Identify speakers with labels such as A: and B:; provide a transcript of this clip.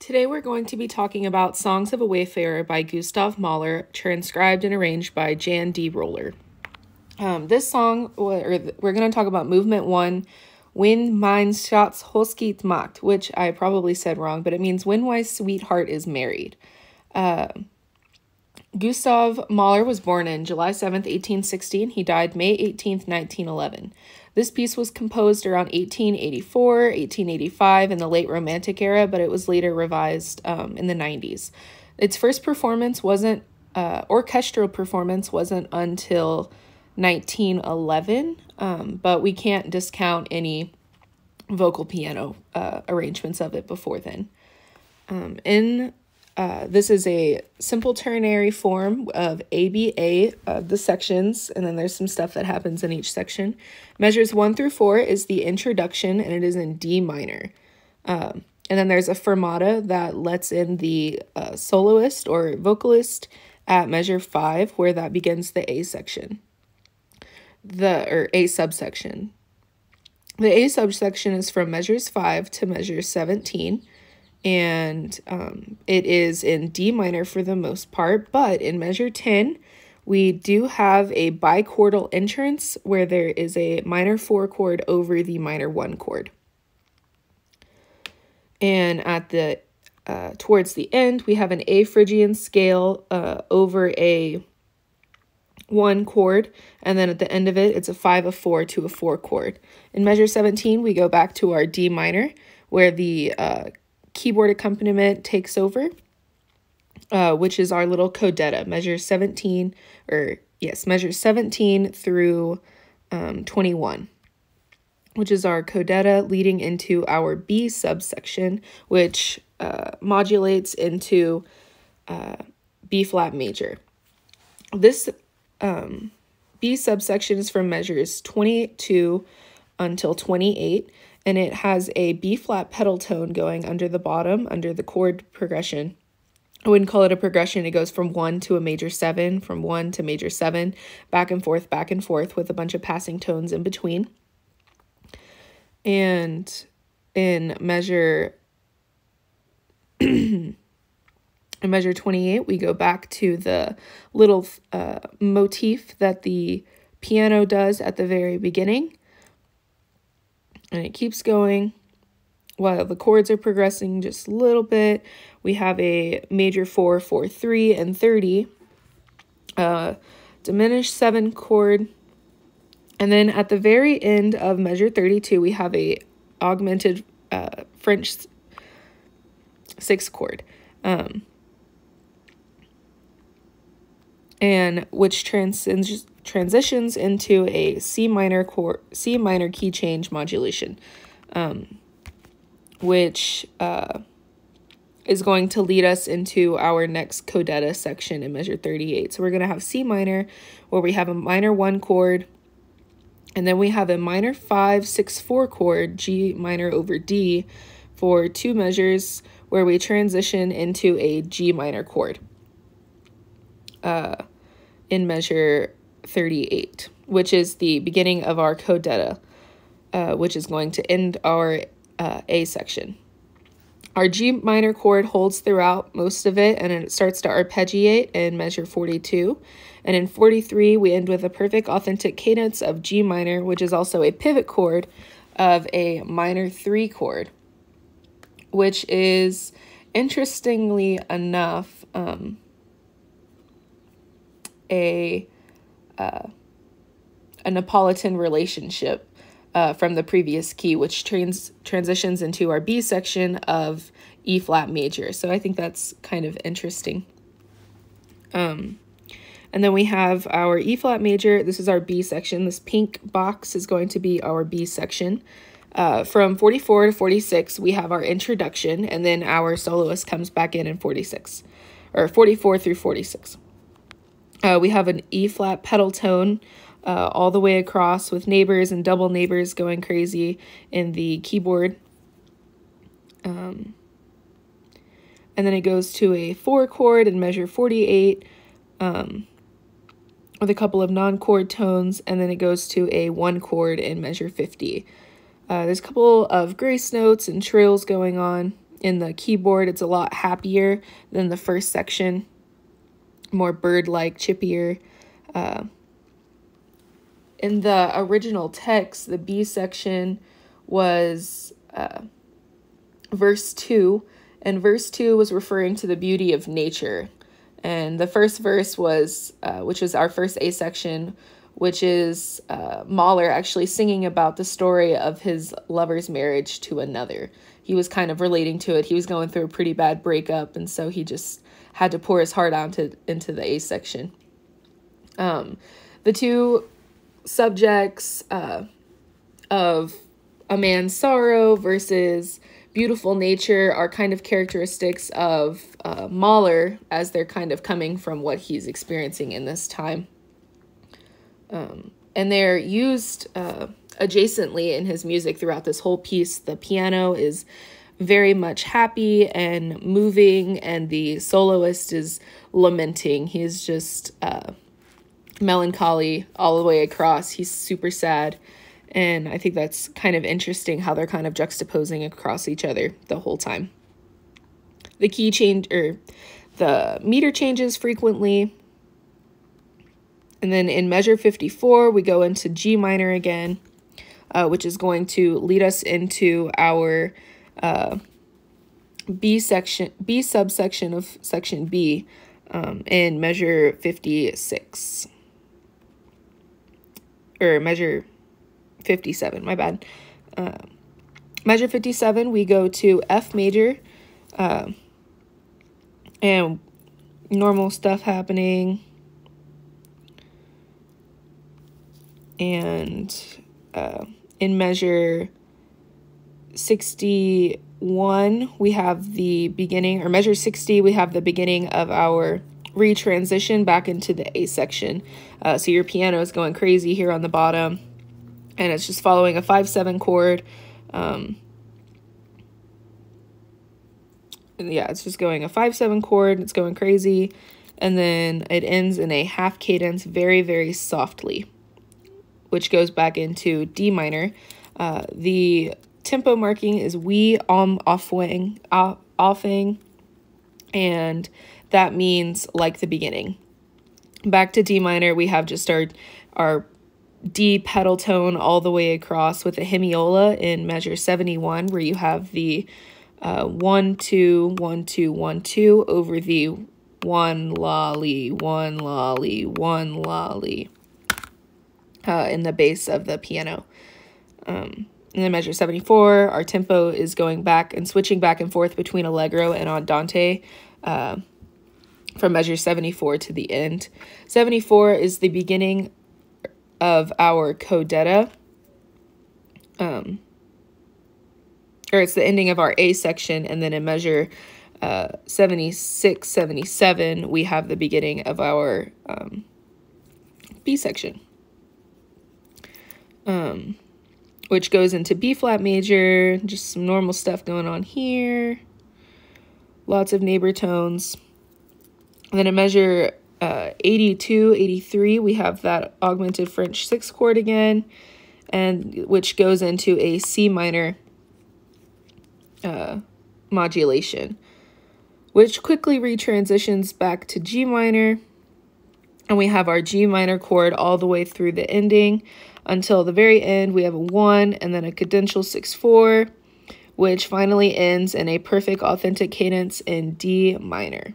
A: Today we're going to be talking about Songs of a Wayfarer by Gustav Mahler, transcribed and arranged by Jan D. Roller. This song, we're going to talk about Movement 1, When Mein Schatz Hochzeit macht, which I probably said wrong, but it means When My Sweetheart is Married. Gustav Mahler was born in July 7th, 1816. He died May 18th, 1911. This piece was composed around 1884, 1885 in the late Romantic era, but it was later revised in the 90s. Its first performance wasn't, orchestral performance wasn't until 1911, but we can't discount any vocal piano arrangements of it before then. This is a simple ternary form of ABA of the sections, and then there's some stuff that happens in each section. Measures 1 through 4 is the introduction, and it is in D minor. And then there's a fermata that lets in the soloist or vocalist at measure 5, where that begins the A section, or A subsection. The A subsection is from measures 5 to measure 17. And it is in D minor for the most part, but in measure 10, we do have a bichordal entrance where there is a minor 4 chord over the minor 1 chord. And at the towards the end, we have an A Phrygian scale over a 1 chord, and then at the end of it, it's a 5 of 4 to a 4 chord. In measure 17, we go back to our D minor, where the keyboard accompaniment takes over, which is our little codetta, measure 17 through 21, which is our codetta leading into our B subsection, which modulates into B flat major. This B subsection is from measures 22 until 28, and it has a B flat pedal tone going under the bottom, under the chord progression. I wouldn't call it a progression. It goes from 1 to a major 7, from 1 to major 7, back and forth, with a bunch of passing tones in between. And in measure 28, we go back to the little motif that the piano does at the very beginning. And it keeps going while the chords are progressing just a little bit. We have a major 4, 4, 3, and 30, diminished 7 chord. And then at the very end of measure 32, we have a augmented French 6 chord, and which transitions into a C minor key change modulation, which is going to lead us into our next codetta section in measure 38. So we're going to have C minor, where we have a minor 1 chord, and then we have a minor 5, 6, 4 chord, G minor over D, for 2 measures, where we transition into a G minor chord in measure 38, which is the beginning of our codetta, which is going to end our A section. Our G minor chord holds throughout most of it, and it starts to arpeggiate in measure 42. And in 43, we end with a perfect authentic cadence of G minor, which is also a pivot chord of a minor 3 chord, which is, interestingly enough, a Neapolitan relationship from the previous key, which transitions into our B section of E flat major. So I think that's kind of interesting. And then we have our E flat major. This is our B section. This pink box is going to be our B section. From 44 to 46, we have our introduction, and then our soloist comes back in 46, or 44 through 46. We have an E flat pedal tone all the way across, with neighbors and double neighbors going crazy in the keyboard. And then it goes to a 4 chord in measure 48, with a couple of non-chord tones, and then it goes to a 1 chord in measure 50. There's a couple of grace notes and trills going on in the keyboard. It's a lot happier than the first section, more bird-like, chippier. In the original text, the B section was verse 2, and verse 2 was referring to the beauty of nature. And the first verse was, which was our first A section, which is Mahler actually singing about the story of his lover's marriage to another. He was kind of relating to it. He was going through a pretty bad breakup, and so he just had to pour his heart out into the A section. The two subjects of a man's sorrow versus beautiful nature are kind of characteristics of Mahler, as they're kind of coming from what he's experiencing in this time. And they're used adjacently in his music throughout this whole piece. The piano is very much happy and moving, and the soloist is lamenting. He's just melancholy all the way across. He's super sad. And I think that's kind of interesting how they're kind of juxtaposing across each other the whole time. The key change, or the meter changes frequently. And then in measure 54, we go into G minor again, which is going to lead us into our B subsection of section B in measure 56. Or measure 57, my bad. Measure 57, we go to F major, and normal stuff happening. And in measure 61, we have the beginning, or measure 60, we have the beginning of our retransition back into the A section. So your piano is going crazy here on the bottom, and it's just following a 5/7 chord. And yeah, it's just going a 5/7 chord. It's going crazy, and then it ends in a half cadence, very, very softly, which goes back into D minor. The tempo marking is we offing, and that means like the beginning. Back to D minor, we have just our D pedal tone all the way across with a hemiola in measure 71, where you have the 1 2 1 2 1 2 over the 1 lolly 1 lolly 1 lolly in the bass of the piano. In the measure 74, our tempo is going back and switching back and forth between allegro and andante from measure 74 to the end. 74 is the beginning of our codetta, or it's the ending of our A section, and then in measure 76, 77, we have the beginning of our B section, which goes into B flat major. Just some normal stuff going on here. Lots of neighbor tones. And then in measure 82, 83, we have that augmented French 6 chord again, and which goes into a C minor modulation, which quickly retransitions back to G minor, and we have our G minor chord all the way through the ending until the very end. We have a 1 and then a cadential 6/4, which finally ends in a perfect authentic cadence in D minor.